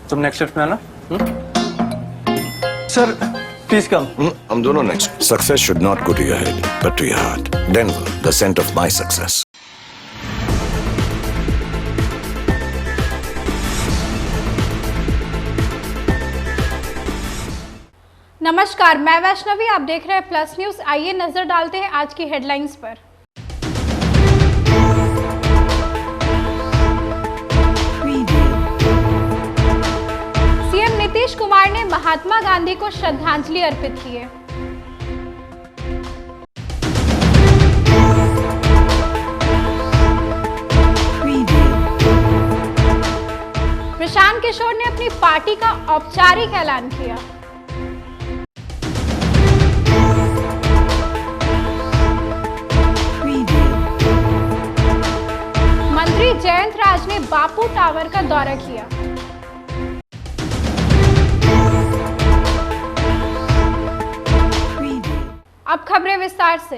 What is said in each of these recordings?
तुम next shift में आना। Sir please come. हम दोनों next. Success should not go to your head but to your heart. Denver, the centre of my success. नमस्कार, मैं वैष्णवी, आप देख रहे हैं प्लस न्यूज। आइए नजर डालते हैं आज की हेडलाइंस पर। सीएम नीतीश कुमार ने महात्मा गांधी को श्रद्धांजलि अर्पित की है। प्रशांत किशोर ने अपनी पार्टी का औपचारिक ऐलान किया। मंत्री जयंत राज ने बापू टावर का दौरा किया। अब खबरें विस्तार से।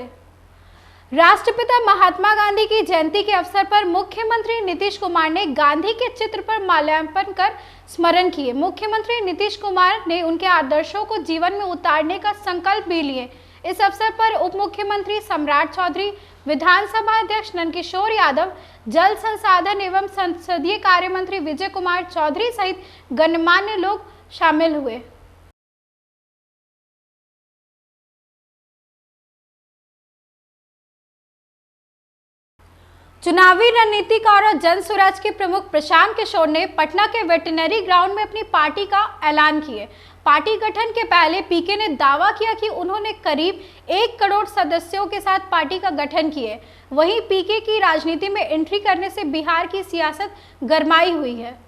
राष्ट्रपिता महात्मा गांधी की जयंती के अवसर पर मुख्यमंत्री नीतीश कुमार ने गांधी के चित्र पर माल्यार्पण कर स्मरण किए। मुख्यमंत्री नीतीश कुमार ने उनके आदर्शों को जीवन में उतारने का संकल्प भी लिए। इस अवसर पर उप मुख्यमंत्री सम्राट चौधरी, विधानसभा अध्यक्ष नंदकिशोर यादव, जल संसाधन एवं संसदीय कार्य मंत्री विजय कुमार चौधरी सहित गणमान्य लोग शामिल हुए। चुनावी रणनीतिकार और जन स्वराज के प्रमुख प्रशांत किशोर ने पटना के वेटरनरी ग्राउंड में अपनी पार्टी का ऐलान किए। पार्टी गठन के पहले पीके ने दावा किया कि उन्होंने करीब 1 करोड़ सदस्यों के साथ पार्टी का गठन किए। वहीं पीके की राजनीति में एंट्री करने से बिहार की सियासत गरमाई हुई है।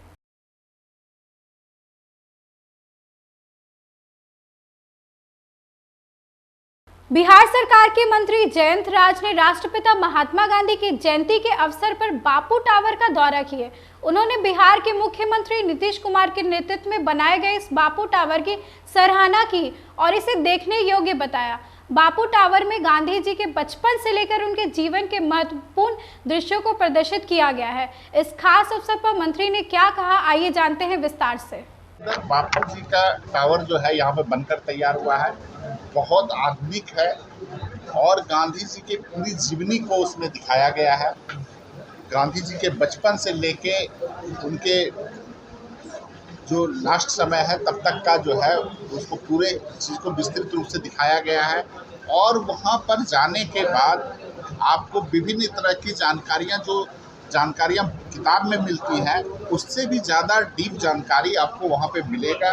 बिहार सरकार के मंत्री जयंत राज ने राष्ट्रपिता महात्मा गांधी की जयंती के अवसर पर बापू टावर का दौरा किए। उन्होंने बिहार के मुख्यमंत्री नीतीश कुमार के नेतृत्व में बनाए गए इस बापू टावर की सराहना की और इसे देखने योग्य बताया। बापू टावर में गांधी जी के बचपन से लेकर उनके जीवन के महत्वपूर्ण दृश्यों को प्रदर्शित किया गया है। इस खास अवसर पर मंत्री ने क्या कहा, आइए जानते हैं विस्तार से। बापू जी का टावर जो है यहाँ पे बनकर तैयार हुआ है, बहुत आधुनिक है और गांधी जी की पूरी जीवनी को उसमें दिखाया गया है। गांधी जी के बचपन से लेके उनके जो लास्ट समय है तब तक का जो है उसको पूरे चीज़ को विस्तृत रूप से दिखाया गया है। और वहाँ पर जाने के बाद आपको विभिन्न तरह की जानकारियाँ किताब में मिलती हैं, उससे भी ज़्यादा डीप जानकारी आपको वहाँ पे मिलेगा।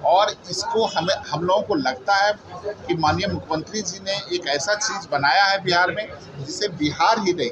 और इसको हम लोगों को लगता है कि माननीय मुख्यमंत्री जी ने एक ऐसा चीज़ बनाया है बिहार में जिसे बिहार ही नहीं,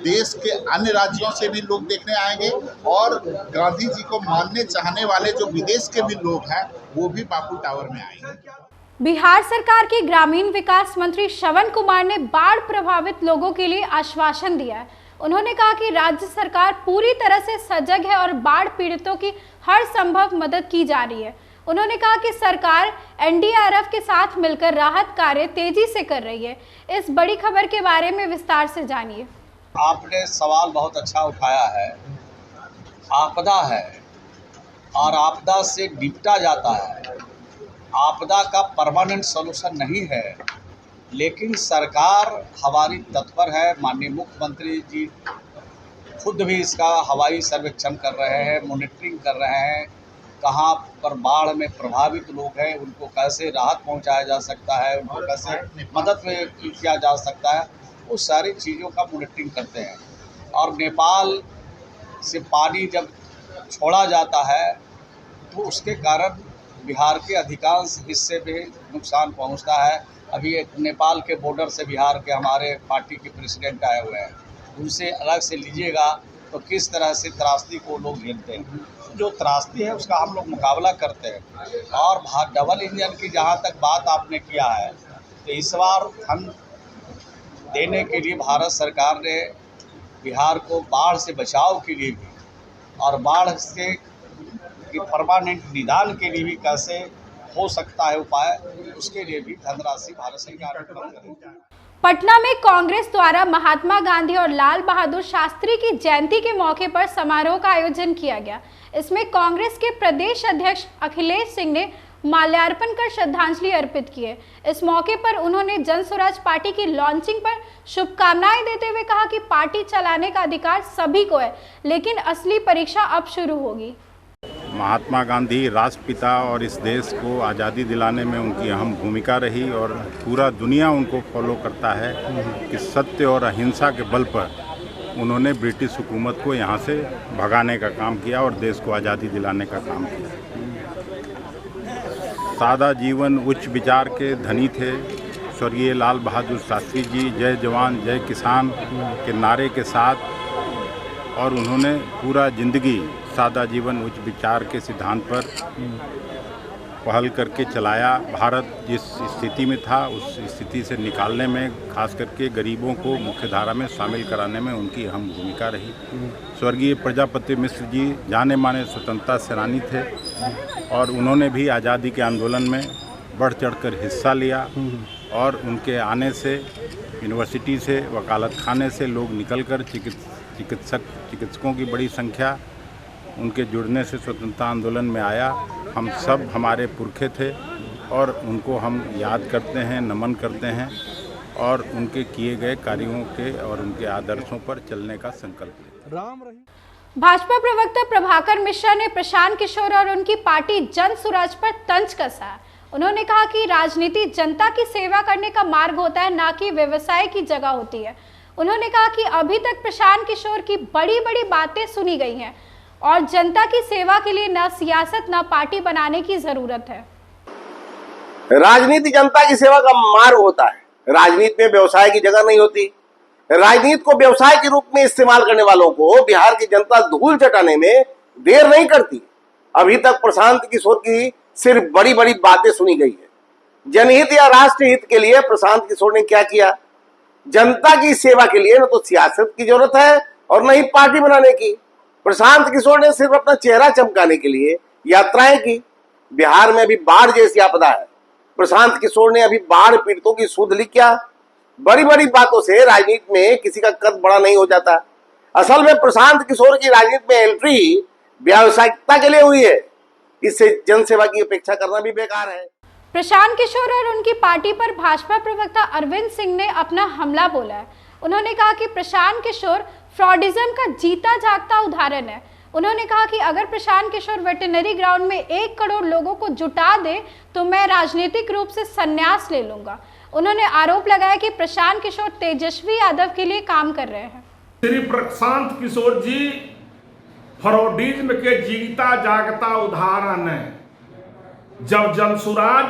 देश के अन्य राज्यों से भी लोग देखने आएंगे और गांधी जी को मानने चाहने वाले जो विदेश के भी लोग हैं वो भी बापू टावर में आएंगे। बिहार सरकार के ग्रामीण विकास मंत्री श्रवण कुमार ने बाढ़ प्रभावित लोगों के लिए आश्वासन दिया है। उन्होंने कहा कि राज्य सरकार पूरी तरह से सजग है और बाढ़ पीड़ितों की हर संभव मदद की जा रही है। उन्होंने कहा कि सरकार एनडीआरएफ के साथ मिलकर राहत कार्य तेजी से कर रही है। इस बड़ी खबर के बारे में विस्तार से जानिए। आपने सवाल बहुत अच्छा उठाया है। आपदा है और आपदा से निपटा जाता है। आपदा का परमानेंट सॉल्यूशन नहीं है, लेकिन सरकार हमारी तत्पर है। माननीय मुख्यमंत्री जी खुद भी इसका हवाई सर्वेक्षण कर रहे हैं, मॉनिटरिंग कर रहे हैं। कहाँ पर बाढ़ में प्रभावित लोग हैं उनको कैसे राहत पहुंचाया जा सकता है, उनको कैसे मदद में किया जा सकता है, उस सारी चीज़ों का मॉनिटरिंग करते हैं। और नेपाल से पानी जब छोड़ा जाता है तो उसके कारण बिहार के अधिकांश हिस्से में नुकसान पहुंचता है। अभी एक नेपाल के बॉर्डर से बिहार के हमारे पार्टी के प्रेसिडेंट आए हुए हैं, उनसे अलग से लीजिएगा तो किस तरह से त्रासदी को लोग झेलते हैं। जो त्रासदी है उसका हम लोग मुकाबला करते हैं। और डबल इंजन की जहाँ तक बात आपने किया है, तो इस बार धन देने के लिए भारत सरकार ने बिहार को बाढ़ से बचाव के लिए भी और बाढ़ से परमानेंट निदान के लिए भी कैसे हो सकता है उपाय, उसके लिए भी धनराशि भारत सरकार उपलब्ध करेगी। पटना में कांग्रेस द्वारा महात्मा गांधी और लाल बहादुर शास्त्री की जयंती के मौके पर समारोह का आयोजन किया गया। इसमें कांग्रेस के प्रदेश अध्यक्ष अखिलेश सिंह ने माल्यार्पण कर श्रद्धांजलि अर्पित की है। इस मौके पर उन्होंने जन स्वराज पार्टी की लॉन्चिंग पर शुभकामनाएं देते हुए कहा कि पार्टी चलाने का अधिकार सभी को है, लेकिन असली परीक्षा अब शुरू होगी। महात्मा गांधी राष्ट्रपिता और इस देश को आज़ादी दिलाने में उनकी अहम भूमिका रही और पूरा दुनिया उनको फॉलो करता है कि सत्य और अहिंसा के बल पर उन्होंने ब्रिटिश हुकूमत को यहाँ से भगाने का काम किया और देश को आज़ादी दिलाने का काम किया। सादा जीवन उच्च विचार के धनी थे। स्वर्गीय लाल बहादुर शास्त्री जी जय जवान जय किसान के नारे के साथ और उन्होंने पूरा जिंदगी सादा जीवन उच्च विचार के सिद्धांत पर पहल करके चलाया। भारत जिस स्थिति में था उस स्थिति से निकालने में, खास करके गरीबों को मुख्यधारा में शामिल कराने में उनकी अहम भूमिका रही। स्वर्गीय प्रजापति मिश्र जी जाने माने स्वतंत्रता सेनानी थे और उन्होंने भी आज़ादी के आंदोलन में बढ़ चढ़कर हिस्सा लिया और उनके आने से यूनिवर्सिटी से, वकालत खाने से लोग निकलकर चिकित्सकों की बड़ी संख्या उनके जुड़ने से स्वतंत्रता आंदोलन में आया। हम सब हमारे पुरखे थे और उनको हम याद करते हैं, नमन करते हैं और उनके किए गए कार्यों के और उनके आदर्शों पर चलने का संकल्प लेते हैं। भाजपा प्रवक्ता प्रभाकर मिश्रा ने प्रशांत किशोर और उनकी पार्टी जन स्वराज पर तंज कसा। उन्होंने कहा कि राजनीति जनता की सेवा करने का मार्ग होता है, ना कि व्यवसाय की जगह होती है। उन्होंने कहा कि अभी तक प्रशांत किशोर की बड़ी बड़ी बातें सुनी गई हैं और जनता की सेवा के लिए न सियासत न पार्टी बनाने की जरूरत है। राजनीति जनता की सेवा का मार्ग होता है। राजनीति में व्यवसाय की जगह नहीं होती। राजनीति को व्यवसाय के रूप में इस्तेमाल करने वालों को बिहार की जनता धूल चटाने में देर नहीं करती। अभी तक प्रशांत किशोर की सिर्फ बड़ी बड़ी बातें सुनी गई है। जनहित या राष्ट्र हित के लिए प्रशांत किशोर ने क्या किया? जनता की सेवा के लिए न तो सियासत की जरूरत है और न ही पार्टी बनाने की। प्रशांत किशोर ने सिर्फ अपना चेहरा चमकाने के लिए यात्राएं की। बिहार में अभी बाढ़ जैसी आपदा है। प्रशांत किशोर ने अभी बाढ़ पीड़ितों की सुध ली क्या? बड़ी बड़ी बातों से राजनीति में किसी का कद बड़ा नहीं हो जाता। असल में प्रशांत किशोर की राजनीति में एंट्री व्यावसायिकता के लिए हुई है। इससे जनसेवा की अपेक्षा करना भी बेकार है। प्रशांत किशोर और उनकी पार्टी पर भाजपा प्रवक्ता अरविंद सिंह ने अपना हमला बोला है। उन्होंने कहा कि प्रशांत किशोर फ्रॉडिज्म का जीता जागता उदाहरण है। उन्होंने कहा कि अगर प्रशांत किशोर वेटरनरी ग्राउंड में 1 करोड़ लोगों को जुटा दे तो मैं राजनीतिक रूप से संन्यास ले लूंगा। उन्होंने आरोप लगाया कि प्रशांत किशोर तेजस्वी यादव के लिए काम कर रहे हैं। श्री प्रशांत किशोर जी फ्रॉडिज्म के जीता जागता उदाहरण है। जब जनसुराज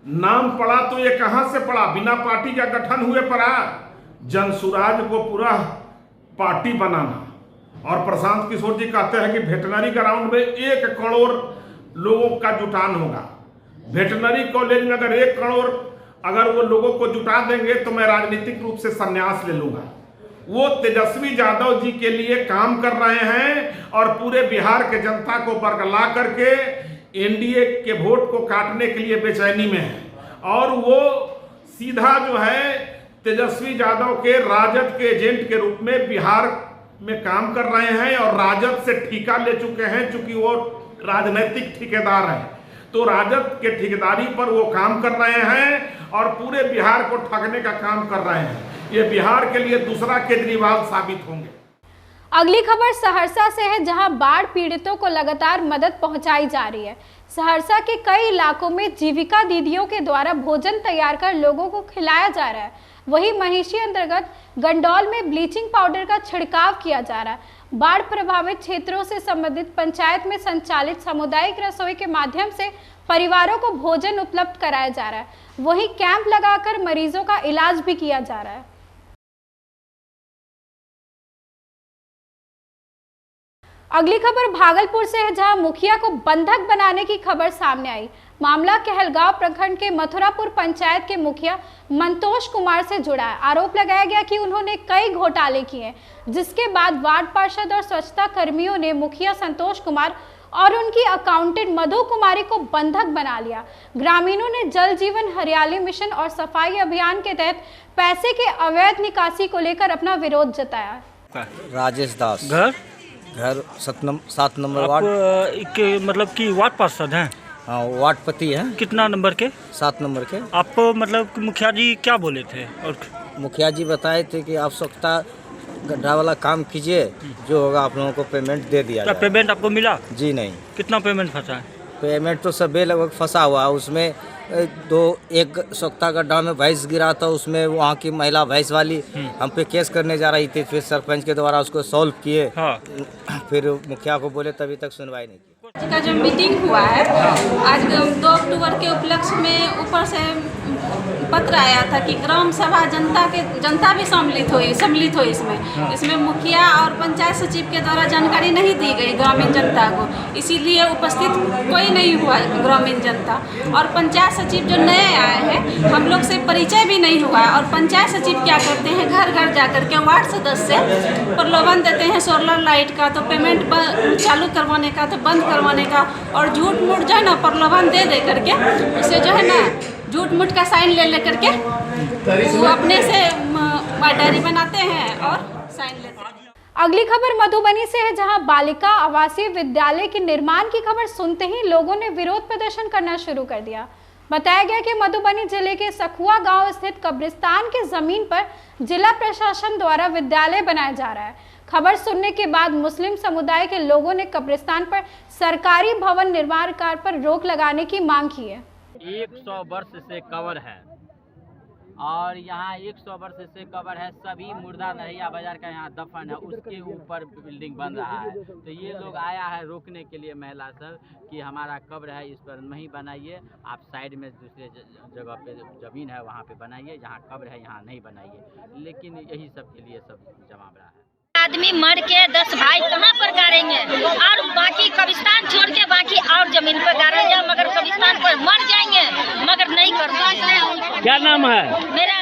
नाम पड़ा तो ये कहां से पड़ा? बिना पार्टी का गठन हुए पड़ा। जनसुराज को पूरा पार्टी बनाना। और प्रशांत किशोर जी कहते हैं कि वेटरनरी ग्राउंड में 1 करोड़ लोगों का जुटान होगा। वेटरनरी कॉलेज में अगर 1 करोड़ अगर वो लोगों को जुटा देंगे तो मैं राजनीतिक रूप से संन्यास ले लूंगा। वो तेजस्वी यादव जी के लिए काम कर रहे हैं और पूरे बिहार के जनता को बरगला करके एनडीए के वोट को काटने के लिए बेचैनी में है। और वो सीधा जो है तेजस्वी यादव के राजद के एजेंट के रूप में बिहार में काम कर रहे हैं और राजद से ठेका ले चुके हैं, चूंकि वो राजनीतिक ठेकेदार हैं। तो राजद के ठेकेदारी पर वो काम कर रहे हैं और पूरे बिहार को ठगने का काम कर रहे हैं। ये बिहार के लिए दूसरा केजरीवाल साबित होंगे। अगली खबर सहरसा से है, जहां बाढ़ पीड़ितों को लगातार मदद पहुंचाई जा रही है। सहरसा के कई इलाकों में जीविका दीदियों के द्वारा भोजन तैयार कर लोगों को खिलाया जा रहा है। वहीं महिषी अंतर्गत गंडौल में ब्लीचिंग पाउडर का छिड़काव किया जा रहा है। बाढ़ प्रभावित क्षेत्रों से संबंधित पंचायत में संचालित सामुदायिक रसोई के माध्यम से परिवारों को भोजन उपलब्ध कराया जा रहा है। वहीं कैंप लगाकर मरीजों का इलाज भी किया जा रहा है। अगली खबर भागलपुर से है, जहां मुखिया को बंधक बनाने की खबर सामने आई। मामला कहलगांव प्रखंड के मथुरापुर पंचायत के मुखिया मंतोष कुमार से जुड़ा है। आरोप लगाया गया कि उन्होंने कई घोटाले किए, जिसके बाद वार्ड पार्षद और स्वच्छता कर्मियों ने मुखिया संतोष कुमार और उनकी अकाउंटेंट मधु कुमारी को बंधक बना लिया। ग्रामीणों ने जल जीवन हरियाली मिशन और सफाई अभियान के तहत पैसे के अवैध निकासी को लेकर अपना विरोध जताया। राजेश दास, घर 7 नंबर आप वार्ड। मतलब कि वार्ड पार्षद हैं? हाँ, वार्ड पति है। कितना नंबर के? 7 नंबर के। आप मतलब मुखिया जी क्या बोले थे? और मुखिया जी बताए थे कि आप स्वच्छता गड्ढा वाला काम कीजिए, जो होगा आप लोगों को पेमेंट दे दिया क्या जाएगा। पेमेंट आपको मिला? जी नहीं। कितना पेमेंट फंसा है? पेमेंट तो सबे लगभग फंसा हुआ है। उसमें एक स्वच्छता गड्ढा में भैंस गिरा था, उसमें वहाँ की महिला भैंस वाली हम पे केस करने जा रही थी, फिर सरपंच के द्वारा उसको सॉल्व किए। हाँ। फिर मुखिया को बोले, तभी तक सुनवाई नहीं की। का जो मीटिंग हुआ है आज 2 अक्टूबर के उपलक्ष्य में ऊपर से पत्र आया था कि ग्राम सभा जनता भी सम्मिलित हो इसमें मुखिया और पंचायत सचिव के द्वारा जानकारी नहीं दी गई ग्रामीण जनता को, इसीलिए उपस्थित कोई नहीं हुआ ग्रामीण जनता। और पंचायत सचिव जो नए आए हैं, हम लोग से परिचय भी नहीं हुआ। और पंचायत सचिव क्या करते हैं, घर घर जा करके वार्ड सदस्य से प्रलोभन देते हैं सोलर लाइट का, तो पेमेंट चालू करवाने का, तो बंद करवाने का, और झूठ मूठ जो है ना प्रलोभन दे करके उसे जो है ना झूठ मूठ का साइन ले करके वो अपने से डायरी बनाते हैं और साइन लेते हैं। अगली खबर मधुबनी से है, जहां बालिका आवासीय विद्यालय के निर्माण की खबर सुनते ही लोगों ने विरोध प्रदर्शन करना शुरू कर दिया। बताया गया कि मधुबनी जिले के सखुआ गांव स्थित कब्रिस्तान की जमीन पर जिला प्रशासन द्वारा विद्यालय बनाया जा रहा है। खबर सुनने के बाद मुस्लिम समुदाय के लोगों ने कब्रिस्तान पर सरकारी भवन निर्माण कार्य पर रोक लगाने की मांग की है। 100 वर्ष से कवर है और यहाँ 100 वर्ष से कवर है। सभी मुर्दा नरैया बाजार का यहाँ दफन है, उसके ऊपर बिल्डिंग बन रहा है। तो ये लोग आया है रोकने के लिए महिला सब कि हमारा कब्र है, इस पर नहीं बनाइए, आप साइड में दूसरे जगह पे ज़मीन है वहाँ पे बनाइए, जहाँ कब्र है यहाँ नहीं बनाइए। लेकिन यही सब के लिए सब जमा रहा है। आदमी मर के 10 भाई कहाँ पर गाड़ेंगे, और बाकी कब्रिस्तान छोड़ के बाकी और जमीन पर गाड़ा जाए, मगर कब्रिस्तान पर मर जाएंगे, मगर नहीं कर पाएंगे। क्या नाम है मेरा?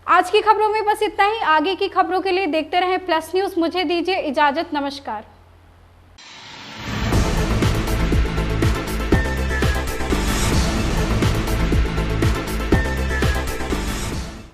आज की खबरों में बस इतना ही। आगे की खबरों के लिए देखते रहें प्लस न्यूज़। मुझे दीजिए इजाजत, नमस्कार।